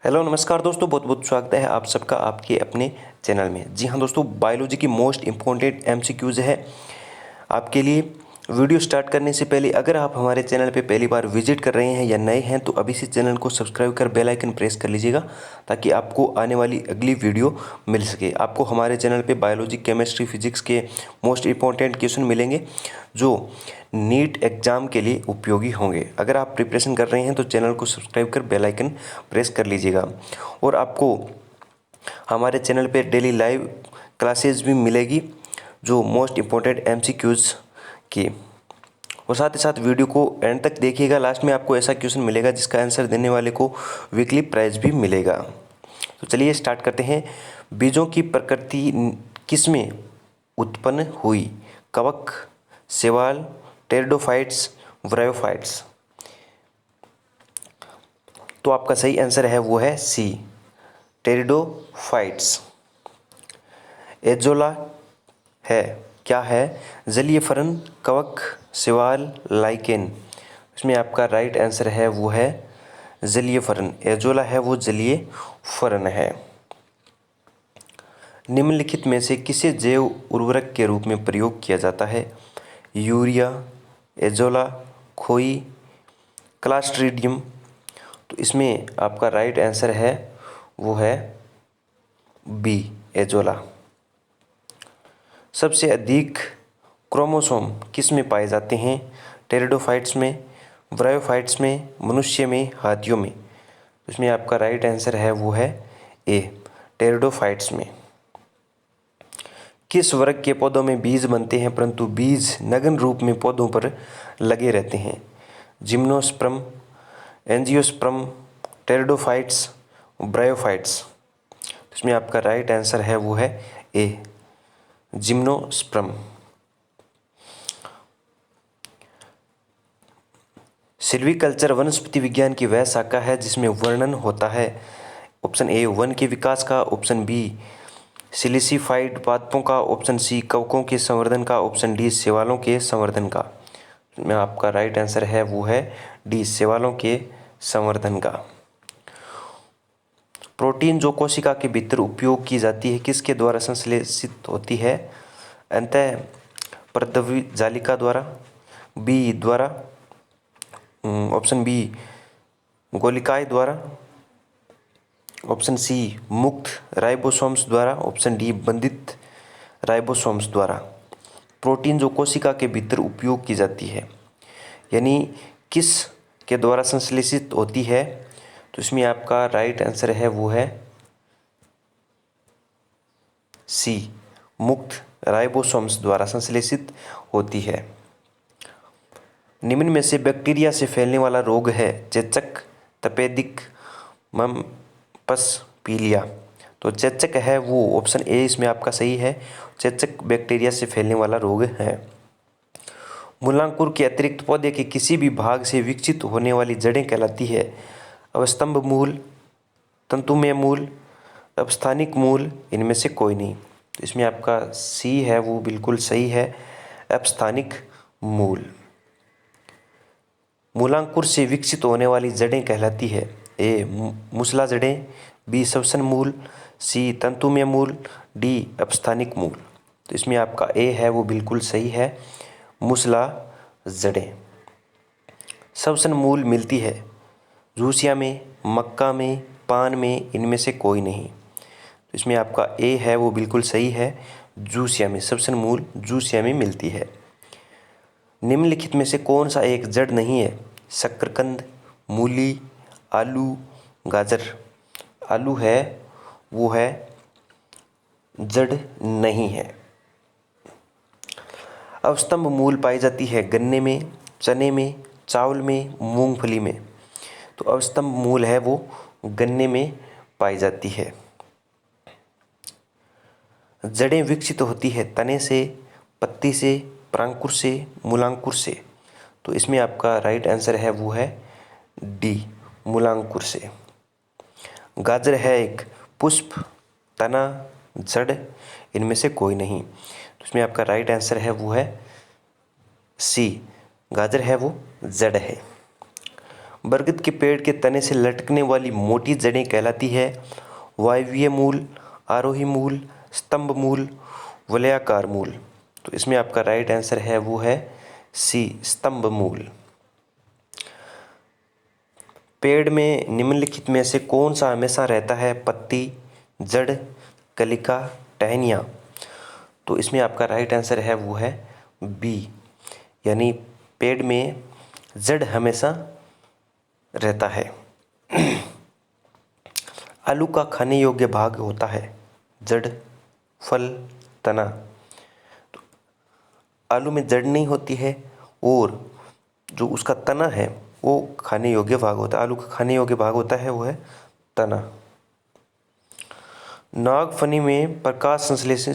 Hello नमस्कार दोस्तों, बहुत बहुत स्वागत है आप सबका आपके अपने चैनल में। जी हाँ दोस्तों, बायोलॉजी की मोस्ट इम्पोर्टेंट एमसीक्यूज़ है आपके लिए। वीडियो स्टार्ट करने से पहले अगर आप हमारे चैनल पे पहली बार विजिट कर रहे हैं या नए हैं तो अभी से चैनल को सब्सक्राइब कर बेल आइकन प्रेस कर लीजिएगा ताकि आपको आने वाली अगली वीडियो मिल सके। आपको हमारे चैनल पे बायोलॉजी, केमिस्ट्री, फिजिक्स के मोस्ट इम्पॉर्टेंट क्वेश्चन मिलेंगे जो नीट एग्ज़ाम के लिए उपयोगी होंगे। अगर आप प्रिपरेशन कर रहे हैं तो चैनल को सब्सक्राइब कर बेल आइकन प्रेस कर लीजिएगा। और आपको हमारे चैनल पे डेली लाइव क्लासेस भी मिलेगी जो मोस्ट इम्पोर्टेंट एमसीक्यूज़ की। और साथ ही साथ वीडियो को एंड तक देखिएगा, लास्ट में आपको ऐसा क्वेश्चन मिलेगा जिसका आंसर देने वाले को वीकली प्राइज भी मिलेगा। तो चलिए स्टार्ट करते हैं। बीजों की प्रकृति किसमें उत्पन्न हुई? कवक, शैवाल, टेरिडोफाइट्स, ब्रायोफाइट्स। तो आपका सही आंसर है वो है सी, टेरिडोफाइट्स। एजोला है क्या है? जलीय फरन, कवक, शैवाल, लाइकेन। इसमें आपका राइट आंसर है वो है जलीय फरन। एजोला है वो जलीय फरन है। निम्नलिखित में से किसे जैव उर्वरक के रूप में प्रयोग किया जाता है? यूरिया, एजोला, खोई, क्लास्ट्रीडियम। तो इसमें आपका राइट आंसर है वो है बी, एजोला। सबसे अधिक क्रोमोसोम किस में पाए जाते हैं? टेरिडोफाइट्स में, ब्रायोफाइट्स में, मनुष्य में, हाथियों में। इसमें आपका राइट आंसर है वो है ए, टेरिडोफाइट्स में। किस वर्ग के पौधों में बीज बनते हैं परंतु बीज नग्न रूप में पौधों पर लगे रहते हैं? Gymnosperm, angiosperm, pteridophytes, bryophytes. इसमें आपका राइट आंसर है वो है ए, जिम्नोस्पर्म। सिल्वीकल्चर वनस्पति विज्ञान की वह शाखा है जिसमें वर्णन होता है ऑप्शन ए वन के विकास का, ऑप्शन बी सिलिसिफाइड पादपों का, ऑप्शन सी कवकों के संवर्धन का, ऑप्शन डी शैवालों के संवर्धन का। में आपका राइट आंसर है वो है डी, शैवालों के संवर्धन का। प्रोटीन जो कोशिका के भीतर उपयोग की जाती है किसके द्वारा संश्लेषित होती है? अंतः परदवी जालिका द्वारा, बी द्वारा, ऑप्शन बी गोलिकाय द्वारा, ऑप्शन सी मुक्त राइबोसोम्स द्वारा, ऑप्शन डी बंधित राइबोसोम्स द्वारा। प्रोटीन जो कोशिका के भीतर उपयोग की जाती है यानी किस के द्वारा संश्लेषित होती है? तो इसमें आपका राइट आंसर है वो है सी, मुक्त राइबोसोम्स द्वारा संश्लेषित होती है। निम्न में से बैक्टीरिया से फैलने वाला रोग है? चेचक, तपेदिक, मम्पस, पीलिया। तो चेचक है वो, ऑप्शन ए इसमें आपका सही है। चेचक बैक्टीरिया से फैलने वाला रोग है। मूलांकुर के अतिरिक्त पौधे के किसी भी भाग से विकसित होने वाली जड़ें कहलाती है? अवस्तंभ मूल, तंतुमय मूल, अपस्थानिक मूल, इनमें से कोई नहीं। तो इसमें आपका सी है वो बिल्कुल सही है, अपस्थानिक मूल। मूलांकुर से विकसित होने वाली जड़ें कहलाती है? ए मूसला जड़ें, बी श्वसन मूल, सी तंतुमय मूल, डी अपस्थानिक मूल। तो इसमें आपका ए है वो बिल्कुल सही है, मूसला जड़ें। श्वसन मूल मिलती है जूसिया में, मक्का में, पान में, इनमें से कोई नहीं। तो इसमें आपका ए है वो बिल्कुल सही है, जूसिया में। श्वसन मूल जूसिया में मिलती है। निम्नलिखित में से कौन सा एक जड़ नहीं है? शकरकंद, मूली, आलू, गाजर। आलू है वो है जड़ नहीं है। अवस्तंभ मूल पाई जाती है गन्ने में, चने में, चावल में, मूंगफली में। तो अवस्तंभ मूल है वो गन्ने में पाई जाती है। जड़ें विकसित होती है तने से, पत्ती से, परांकुर से, मूलांकुर से। तो इसमें आपका राइट आंसर है वो है डी, मूलांकुर से। गाजर है एक पुष्प, तना, जड़, इनमें से कोई नहीं। तो इसमें आपका राइट आंसर है वो है सी, गाजर है वो जड़ है। बरगद के पेड़ के तने से लटकने वाली मोटी जड़ें कहलाती है वायवीय मूल, आरोही मूल, स्तंभ मूल, वलयाकार मूल। तो इसमें आपका राइट आंसर है वो है सी, स्तंभ मूल। पेड़ में निम्नलिखित में से कौन सा हमेशा रहता है? पत्ती, जड़, कलिका, टहनियाँ। तो इसमें आपका राइट आंसर है वो है बी, यानी पेड़ में जड़ हमेशा रहता है। आलू का खाने योग्य भाग होता है जड़, फल, तना। तो आलू में जड़ नहीं होती है और जो उसका तना है वो खाने योग्य भाग होता है। आलू का खाने योग्य भाग होता है वो है तना। नागफनी में प्रकाश संश्लेषण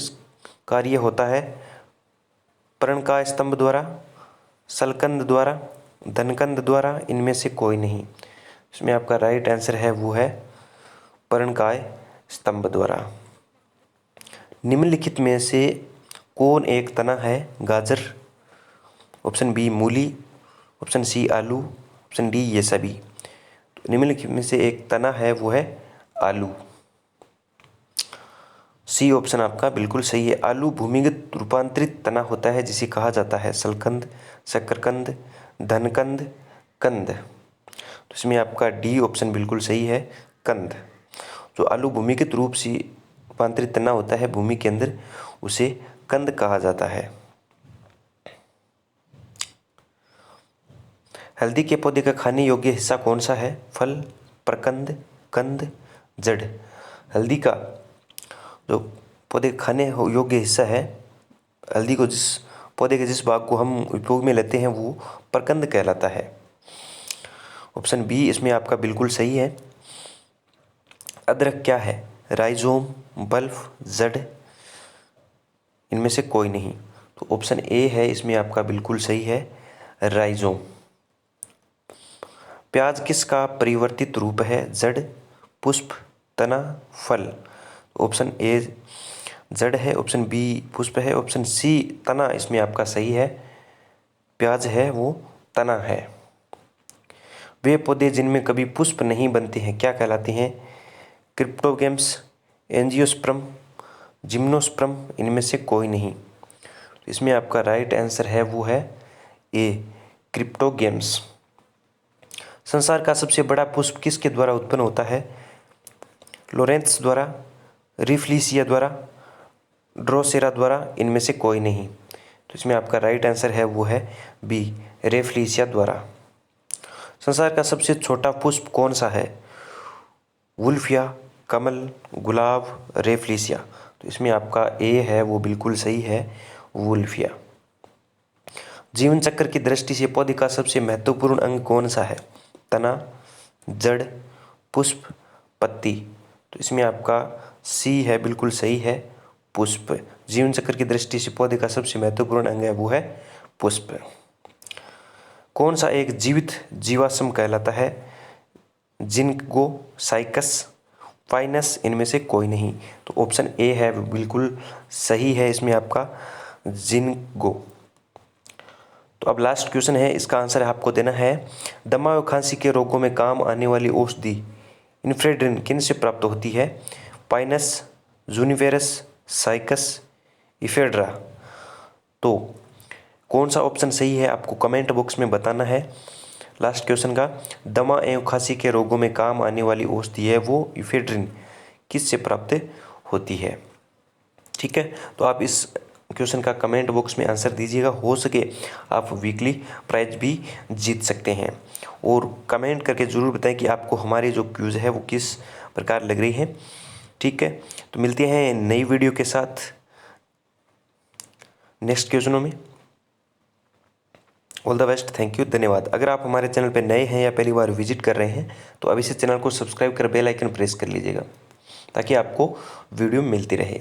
कार्य होता है पर्णकाय स्तंभ द्वारा, सलकंद द्वारा, धनकंद द्वारा, इनमें से कोई नहीं। इसमें आपका राइट आंसर है वो है पर्णकाय स्तंभ द्वारा। निम्नलिखित में से कौन एक तना है? गाजर, ऑप्शन बी मूली, ऑप्शन सी आलू, ऑप्शन डी ये सभी। तो निम्नलिखित में से एक तना है वो है आलू। सी ऑप्शन आपका बिल्कुल सही है। आलू भूमिगत रूपांतरित तना होता है जिसे कहा जाता है सलकंद, शकरकंद, धनकंद, कंद। तो इसमें आपका डी ऑप्शन बिल्कुल सही है, कंद। जो आलू भूमिगत रूप से रूपांतरित तना होता है भूमि के अंदर, उसे कंद कहा जाता है। हल्दी के पौधे का खाने योग्य हिस्सा कौन सा है? फल, प्रकंद, कंद, जड़। हल्दी का जो पौधे खाने योग्य हिस्सा है, हल्दी को जिस पौधे के जिस भाग को हम उपयोग में लेते हैं वो प्रकंद कहलाता है। ऑप्शन बी इसमें आपका बिल्कुल सही है। अदरक क्या है? राइजोम, बल्ब, जड़, इनमें से कोई नहीं। तो ऑप्शन ए है इसमें आपका बिल्कुल सही है, राइजोम। प्याज किसका परिवर्तित रूप है? जड़, पुष्प, तना, फल। ऑप्शन ए जड़ है, ऑप्शन बी पुष्प है, ऑप्शन सी तना इसमें आपका सही है। प्याज है वो तना है। वे पौधे जिनमें कभी पुष्प नहीं बनते हैं क्या कहलाते हैं? क्रिप्टोगेम्स, एंजियोस्पर्म, जिम्नोस्पर्म, इनमें से कोई नहीं। इसमें आपका राइट आंसर है वो है ए, क्रिप्टोगेम्स। संसार का सबसे बड़ा पुष्प किसके द्वारा उत्पन्न होता है? लोरेंस द्वारा, रिफ्लिसिया द्वारा, ड्रोसेरा द्वारा, इनमें से कोई नहीं। तो इसमें आपका राइट आंसर है वो है बी, रेफ्लिसिया द्वारा। संसार का सबसे छोटा पुष्प कौन सा है? वुल्फिया, कमल, गुलाब, रेफ्लिसिया। तो इसमें आपका ए है वो बिल्कुल सही है, वुल्फिया। जीवन चक्र की दृष्टि से पौधे का सबसे महत्वपूर्ण अंग कौन सा है? तना, जड़, पुष्प, पत्ती। तो इसमें आपका सी है बिल्कुल सही है, पुष्प। जीवन चक्र की दृष्टि से पौधे का सबसे महत्वपूर्ण अंग है वो है पुष्प। कौन सा एक जीवित जीवाश्म कहलाता है? जिंको, साइकस, पाइनस, इनमें से कोई नहीं। तो ऑप्शन ए है बिल्कुल सही है इसमें आपका, जिंको। तो अब लास्ट क्वेश्चन है, इसका आंसर आपको देना है। दमा और खांसी के रोगों में काम आने वाली औषधि इन्फ्रेड्रिन किन से प्राप्त होती है? Pinus, Juniperus, Cycas, Ephedra. तो कौन सा ऑप्शन सही है आपको कमेंट बॉक्स में बताना है। लास्ट क्वेश्चन का, दमा एवं खांसी के रोगों में काम आने वाली औषधि है वो इफेड्रिन किस से प्राप्त होती है? ठीक है, तो आप इस क्वेश्चन का कमेंट बॉक्स में आंसर दीजिएगा। हो सके आप वीकली प्राइज भी जीत सकते हैं। और कमेंट करके ज़रूर बताएं कि आपको हमारी जो क्यूज़ है वो किस प्रकार लग रही है। ठीक है, तो मिलते हैं नई वीडियो के साथ नेक्स्ट क्वेश्चनों में। All the best, thank you, धन्यवाद। अगर आप हमारे चैनल पर नए हैं या पहली बार विजिट कर रहे हैं तो अभी से चैनल को सब्सक्राइब कर बेल आइकन प्रेस कर लीजिएगा ताकि आपको वीडियो मिलती रहे।